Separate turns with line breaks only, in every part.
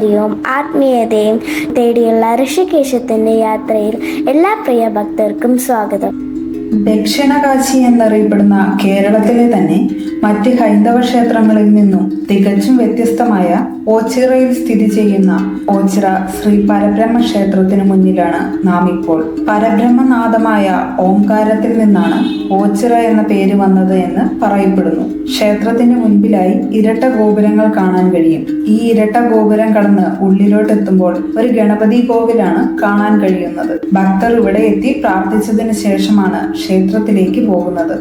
ബ്രഹ്മചര്യവും ആത്മീയതയും തേടിയുള്ള ഋഷികേശത്തിന്റെ യാത്രയിൽ എല്ലാ പ്രിയ ഭക്തർക്കും സ്വാഗതം.
ദക്ഷിണകാശി എന്നറിയപ്പെടുന്ന കേരളത്തിലെ തന്നെ മറ്റ് ഹൈന്ദവ ക്ഷേത്രങ്ങളിൽ നിന്നും തികച്ചും വ്യത്യസ്തമായ ഓച്ചിറയിൽ സ്ഥിതി ചെയ്യുന്ന ഓച്ചിറ ശ്രീ പരബ്രഹ്മ ക്ഷേത്രത്തിന് മുന്നിലാണ് നാം ഇപ്പോൾ. പരബ്രഹ്മനാദമായ ഓംകാരത്തിൽ നിന്നാണ് ഓച്ചിറ എന്ന പേര് വന്നത് എന്ന് പറയപ്പെടുന്നു. ക്ഷേത്രത്തിന് മുൻപിലായി ഇരട്ട ഗോപുരങ്ങൾ കാണാൻ കഴിയും. ഈ ഇരട്ട ഗോപുരം കടന്ന് ഉള്ളിലോട്ടെത്തുമ്പോൾ ഒരു ഗണപതി കോവിലാണ് കാണാൻ കഴിയുന്നത്. ഭക്തർ ഇവിടെ എത്തി പ്രാർത്ഥിച്ചതിന് ശേഷമാണ് ക്ഷേത്രത്തിലേക്ക് പോകുന്നത്.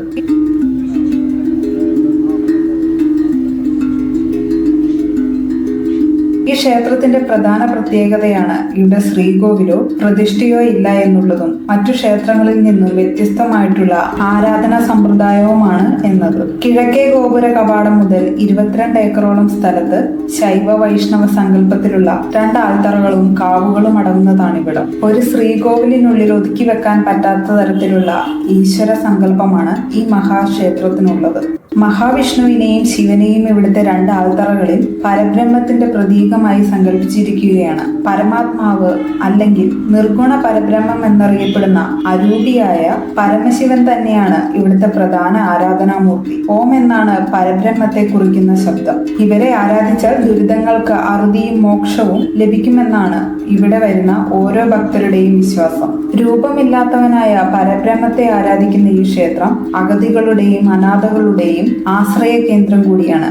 ഈ ക്ഷേത്രത്തിന്റെ പ്രധാന പ്രത്യേകതയാണ് ഇവിടെ ശ്രീകോവിലോ പ്രതിഷ്ഠയോ ഇല്ല എന്നുള്ളതും മറ്റു ക്ഷേത്രങ്ങളിൽ നിന്നും വ്യത്യസ്തമായിട്ടുള്ള ആരാധനാ സമ്പ്രദായവുമാണ് എന്നത്. കിഴക്കേ ഗോപുര കവാടം മുതൽ 22 ഏക്കറോളം സ്ഥലത്ത് ശൈവ വൈഷ്ണവ സങ്കല്പത്തിലുള്ള 2 ആൽത്തറകളും കാവുകളും അടങ്ങുന്നതാണിവിടം. ഒരു ശ്രീകോവിലിനുള്ളിൽ ഒതുക്കി വെക്കാൻ പറ്റാത്ത തരത്തിലുള്ള ഈശ്വര സങ്കല്പമാണ് ഈ മഹാക്ഷേത്രത്തിനുള്ളത്. മഹാവിഷ്ണുവിനെയും ശിവനെയും ഇവിടുത്തെ 2 ആൽത്തറകളിൽ പരബ്രഹ്മത്തിന്റെ പ്രതീകമായി സങ്കല്പിച്ചിരിക്കുകയാണ്. പരമാത്മാവ് അല്ലെങ്കിൽ നിർഗുണ പരബ്രഹ്മം എന്നറിയപ്പെടുന്ന അരൂപിയായ പരമശിവൻ തന്നെയാണ് ഇവിടുത്തെ പ്രധാന ആരാധനാമൂർത്തി. ഓം എന്നാണ് പരബ്രഹ്മത്തെ കുറിക്കുന്ന ശബ്ദം. ഇവരെ ആരാധിച്ചാൽ ദുരിതങ്ങൾക്ക് അറുതിയും മോക്ഷവും ലഭിക്കുമെന്നാണ് ഇവിടെ വരുന്ന ഓരോ ഭക്തരുടെയും വിശ്വാസം. രൂപമില്ലാത്തവനായ പരബ്രഹ്മത്തെ ആരാധിക്കുന്ന ഈ ക്ഷേത്രം അഗതികളുടെയും അനാഥകളുടെയും ആശ്രയ കേന്ദ്രം കൂടിയാണ്.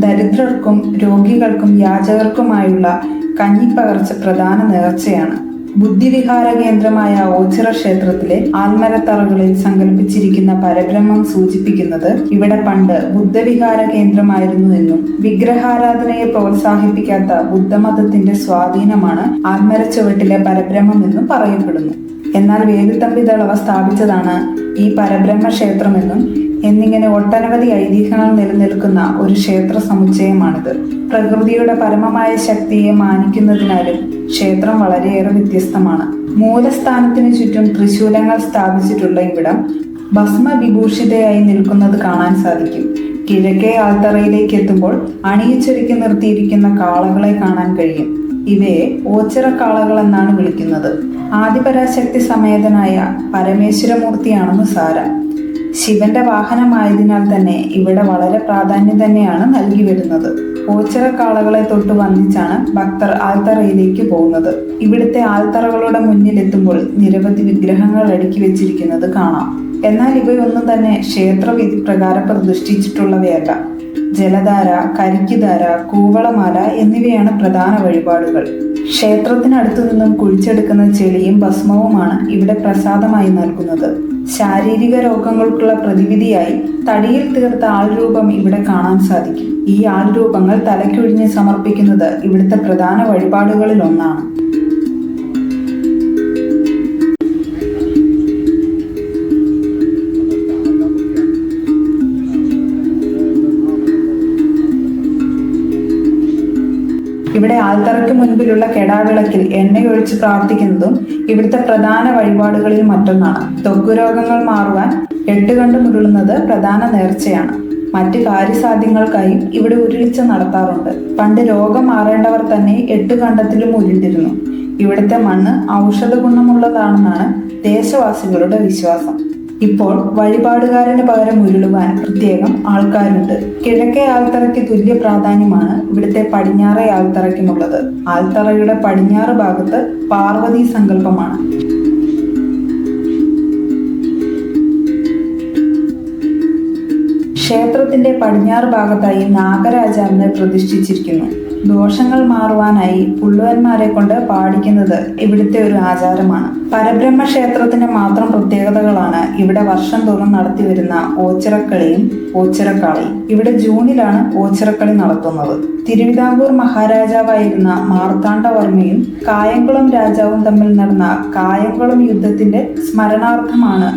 ദരിദ്രർക്കും രോഗികൾക്കും യാചകർക്കുമായുള്ള കഞ്ഞിപ്പകർച്ച പ്രധാന നേർച്ചയാണ്. ബുദ്ധിവിഹാര കേന്ദ്രമായ ഓച്ചിറ ക്ഷേത്രത്തിലെ ആൽമരത്തറകളിൽ സങ്കല്പിച്ചിരിക്കുന്ന പരബ്രഹ്മം സൂചിപ്പിക്കുന്നത് ഇവിടെ പണ്ട് ബുദ്ധവിഹാര കേന്ദ്രമായിരുന്നു എന്നും വിഗ്രഹാരാധനയെ പ്രോത്സാഹിപ്പിക്കാത്ത ബുദ്ധമതത്തിന്റെ സ്വാധീനമാണ് ആൽമരച്ചുവട്ടിലെ പരബ്രഹ്മം എന്നും പറയപ്പെടുന്നു. എന്നാൽ വേലുത്തമ്പി ദളവ സ്ഥാപിച്ചതാണ് ഈ പരബ്രഹ്മ ക്ഷേത്രമെന്നും എന്നിങ്ങനെ ഒട്ടനവധി ഐതിഹ്യങ്ങൾ നിലനിൽക്കുന്ന ഒരു ക്ഷേത്ര സമുച്ചയമാണിത്. പ്രകൃതിയുടെ പരമമായ ശക്തിയെ മാനിക്കുന്നതിനാലും ക്ഷേത്രം വളരെയേറെ വ്യത്യസ്തമാണ്. മൂലസ്ഥാനത്തിനു ചുറ്റും ത്രിശൂലങ്ങൾ സ്ഥാപിച്ചിട്ടുള്ള ഇവിടം ഭസ്മവിഭൂഷിതയായി നിൽക്കുന്നത് കാണാൻ സാധിക്കും. കിഴക്കേ ആൽത്തറയിലേക്ക് എത്തുമ്പോൾ അണിയിച്ചൊരുക്കി നിർത്തിയിരിക്കുന്ന കാളകളെ കാണാൻ കഴിയും. ഇവയെ ഓച്ചിറ കാളകൾ എന്നാണ് വിളിക്കുന്നത്. ആദിപരാശക്തി സമേതനായ പരമേശ്വരമൂർത്തിയാണെന്ന് സാരം. ശിവന്റെ വാഹനമായതിനാൽ തന്നെ ഇവിടെ വളരെ പ്രാധാന്യം തന്നെയാണ് നൽകി വരുന്നത്. ഓച്ചിറ കാളകളെ തൊട്ട് വന്ദിച്ചാണ് ഭക്തർ ആൽത്തറയിലേക്ക് പോകുന്നത്. ഇവിടുത്തെ ആൽത്തറകളുടെ മുന്നിലെത്തുമ്പോൾ നിരവധി വിഗ്രഹങ്ങൾ അടുക്കി വെച്ചിരിക്കുന്നത് കാണാം. എന്നാൽ ഇവയൊന്നും തന്നെ ക്ഷേത്രവിധി പ്രകാരം പ്രതിഷ്ഠിച്ചിട്ടുള്ളവയല്ല. ജലധാര, കരിക്കുധാര, കൂവളമാല എന്നിവയാണ് പ്രധാന വഴിപാടുകൾ. ക്ഷേത്രത്തിനടുത്തു നിന്നും കുഴിച്ചെടുക്കുന്ന ചെളിയും ഭസ്മവുമാണ് ഇവിടെ പ്രസാദമായി നൽകുന്നത്. ശാരീരിക രോഗങ്ങൾക്കുള്ള പ്രതിവിധിയായി തടിയിൽ തീർത്ത ആൾരൂപം ഇവിടെ കാണാൻ സാധിക്കും. ഈ ആൾരൂപങ്ങൾ തലയ്ക്കൊഴിഞ്ഞ് സമർപ്പിക്കുന്നത് ഇവിടുത്തെ പ്രധാന വഴിപാടുകളിൽ ഒന്നാണ്. ഇവിടെ ആൽത്തറയ്ക്ക് മുൻപിലുള്ള കെടാവിളക്കിൽ എണ്ണയൊഴിച്ച് പ്രാർത്ഥിക്കുന്നതും ഇവിടുത്തെ പ്രധാന വഴിപാടുകളിൽ മറ്റൊന്നാണ്. ത്വക്കുരോഗങ്ങൾ മാറുവാൻ 8 കണ്ട് മുരുളുന്നത് പ്രധാന നേർച്ചയാണ്. മറ്റ് കാര്യസാധ്യങ്ങൾക്കായും ഇവിടെ ഉരുളിച്ച നടത്താറുണ്ട്. പണ്ട് രോഗം മാറേണ്ടവർ തന്നെ 8 കണ്ടത്തിലും ഉരുണ്ടിരുന്നു. ഇവിടുത്തെ മണ്ണ് ഔഷധ ഗുണമുള്ളതാണെന്നാണ് ദേശവാസികളുടെ വിശ്വാസം. ഇപ്പോൾ വഴിപാടുകാരന് പകരം ഉരുളുവാൻ പ്രത്യേകം ആൾക്കാരുണ്ട്. കിഴക്കേ ആൽത്തറയ്ക്ക് തുല്യ പ്രാധാന്യമാണ് ഇവിടുത്തെ പടിഞ്ഞാറേ ആൽത്തറയ്ക്കുമുള്ളത്. ആൽത്തറയുടെ പടിഞ്ഞാറ് ഭാഗത്ത് പാർവതി സങ്കല്പമാണ്. ക്ഷേത്രത്തിന്റെ പടിഞ്ഞാറ് ഭാഗത്തായി നാഗരാജാവിനെ പ്രതിഷ്ഠിച്ചിരിക്കുന്നു. ദോഷങ്ങൾ മാറുവാനായി പുള്ളുവന്മാരെ കൊണ്ട് പാടിക്കുന്നത് ഇവിടുത്തെ ഒരു ആചാരമാണ്. പരബ്രഹ്മ ക്ഷേത്രത്തിന്റെ മാത്രം പ്രത്യേകതകളാണ് ഇവിടെ വർഷം തോറും നടത്തിവരുന്ന ഓച്ചിറക്കളിയും ഓച്ചിറക്കാളിയും. ഇവിടെ ജൂണിലാണ് ഓച്ചിറക്കളി നടത്തുന്നത്. തിരുവിതാംകൂർ മഹാരാജാവായിരുന്ന മാർത്താണ്ഡവർമ്മയും കായംകുളം രാജാവും തമ്മിൽ നടന്ന കായംകുളം യുദ്ധത്തിന്റെ സ്മരണാർത്ഥമാണ്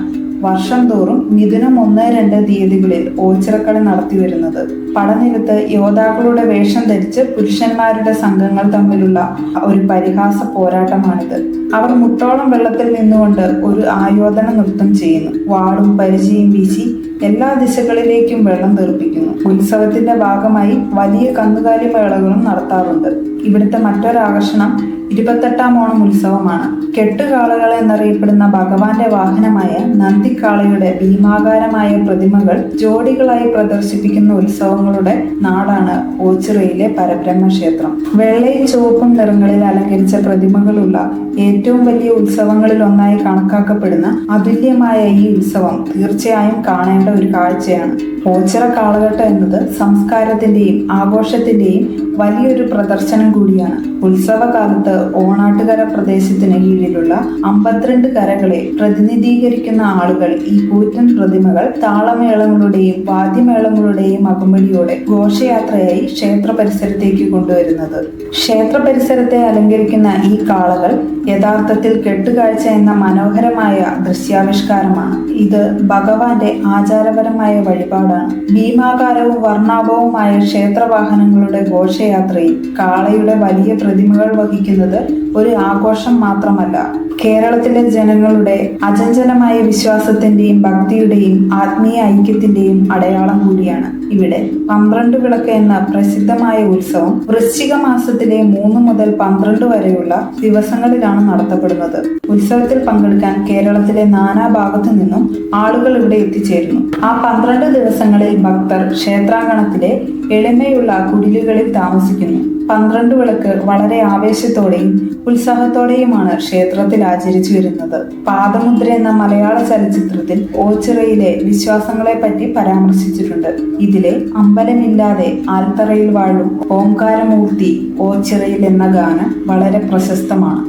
വർഷം തോറും മിഥുനം 1-2 തീയതികളിൽ ഓച്ചിറക്കളി നടത്തി വരുന്നത്. പടനിലത്ത് യോദ്ധാക്കളുടെ വേഷം ധരിച്ച് പുരുഷന്മാരുടെ സംഘങ്ങൾ തമ്മിലുള്ള ഒരു പരിഹാസ പോരാട്ടമാണിത്. അവർ മുട്ടോളം വെള്ളത്തിൽ നിന്നുകൊണ്ട് ഒരു ആയോധന നൃത്തം ചെയ്യുന്നു. വാളും പരിചയും വീശി എല്ലാ ദിശകളിലേക്കും വെള്ളം തെറിപ്പിക്കുന്നു. ഉത്സവത്തിന്റെ ഭാഗമായി വലിയ കന്നുകാലി മേളകളും നടത്താറുണ്ട്. ഇവിടുത്തെ മറ്റൊരാകർഷണം 28ാം ഓണം ഉത്സവമാണ്. കെട്ടുകാളകൾ എന്നറിയപ്പെടുന്ന ഭഗവാന്റെ വാഹനമായ നന്ദിക്കാളയുടെ ഭീമാകാരമായ പ്രതിമകൾ ജോഡികളായി പ്രദർശിപ്പിക്കുന്ന ഉത്സവങ്ങളുടെ നാടാണ് ഓച്ചിറയിലെ പരബ്രഹ്മ ക്ഷേത്രം. വെള്ളയും ചുവപ്പും നിറങ്ങളിൽ അലങ്കരിച്ച പ്രതിമകളുള്ള ഏറ്റവും വലിയ ഉത്സവങ്ങളിൽ ഒന്നായി കണക്കാക്കപ്പെടുന്ന അതുല്യമായ ഈ ഉത്സവം തീർച്ചയായും കാണേണ്ട ഒരു കാഴ്ചയാണ്. ഓച്ചിറ കാളകെട്ട് എന്നത് സംസ്കാരത്തിന്റെയും ആഘോഷത്തിന്റെയും വലിയൊരു പ്രദർശനം കൂടിയാണ്. ഉത്സവകാലത്ത് ഓണാട്ടുകര പ്രദേശത്തിന് കീഴിലുള്ള 52 കരകളെ പ്രതിനിധീകരിക്കുന്ന ആളുകൾ ഈ കൂറ്റൻ പ്രതിമകൾ താളമേളങ്ങളുടെയും വാദ്യമേളങ്ങളുടെയും അകമ്പടിയോടെ ഘോഷയാത്രയായി ക്ഷേത്ര പരിസരത്തേക്ക് കൊണ്ടുവരുന്നത്. ക്ഷേത്ര പരിസരത്തെ അലങ്കരിക്കുന്ന ഈ കാളകൾ യഥാർത്ഥത്തിൽ കെട്ടുകാഴ്ച എന്ന മനോഹരമായ ദൃശ്യാവിഷ്കാരമാണ്. ഇത് ഭഗവാന്റെ ആചാരപരമായ വഴിപാടാണ്. ഭീമാകാരവും വർണ്ണാഭവുമായ ക്ഷേത്രവാഹനങ്ങളുടെ ഘോഷയാത്രയിൽ കാളയുടെ വലിയ പ്രതിമകൾ വഹിക്കുന്നത് ഒരു ആഘോഷം മാത്രമല്ല, കേരളത്തിലെ ജനങ്ങളുടെ അചഞ്ചലമായ വിശ്വാസത്തിന്റെയും ഭക്തിയുടെയും ആത്മീയ ഐക്യത്തിന്റെയും അടയാളം കൂടിയാണ്. ഇവിടെ 12 വിളക്ക് എന്ന പ്രസിദ്ധമായ ഉത്സവം വൃശ്ചിക മാസത്തിലെ 3 മുതൽ 12 വരെയുള്ള ദിവസങ്ങളിലാണ് നടത്തപ്പെടുന്നത്. ഉത്സവത്തിൽ പങ്കെടുക്കാൻ കേരളത്തിലെ നാനാഭാഗത്തു നിന്നും ആളുകൾ ഇവിടെ എത്തിച്ചേരുന്നു. ആ 12 ദിവസങ്ങളിൽ ഭക്തർ ക്ഷേത്രാങ്കണത്തിലെ എളിമയുള്ള കുടിലുകളിൽ താമസിക്കുന്നു. 12 വിളക്ക് വളരെ ആവേശത്തോടെയും ഉത്സാഹത്തോടെയുമാണ് ക്ഷേത്രത്തിൽ ആചരിച്ചു വരുന്നത്. പാദമുദ്ര എന്ന മലയാള ചലച്ചിത്രത്തിൽ ഓച്ചിറയിലെ വിശ്വാസങ്ങളെ പറ്റി പരാമർശിച്ചിട്ടുണ്ട്. ഇതിലെ അമ്പലമില്ലാതെ ആൽത്തറയിൽ വാഴും ഓംകാരമൂർത്തി ഓച്ചിറയിൽ എന്ന ഗാനം വളരെ പ്രശസ്തമാണ്.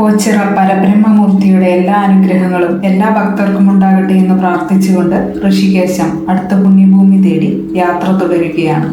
ഓച്ചിറ പരബ്രഹ്മമൂർത്തിയുടെ എല്ലാ അനുഗ്രഹങ്ങളും എല്ലാ ഭക്തർക്കും ഉണ്ടാകട്ടെ എന്ന് പ്രാർത്ഥിച്ചുകൊണ്ട് ഋഷികേശം അടുത്ത പുണ്യഭൂമി തേടി യാത്ര തുടരുകയാണ്.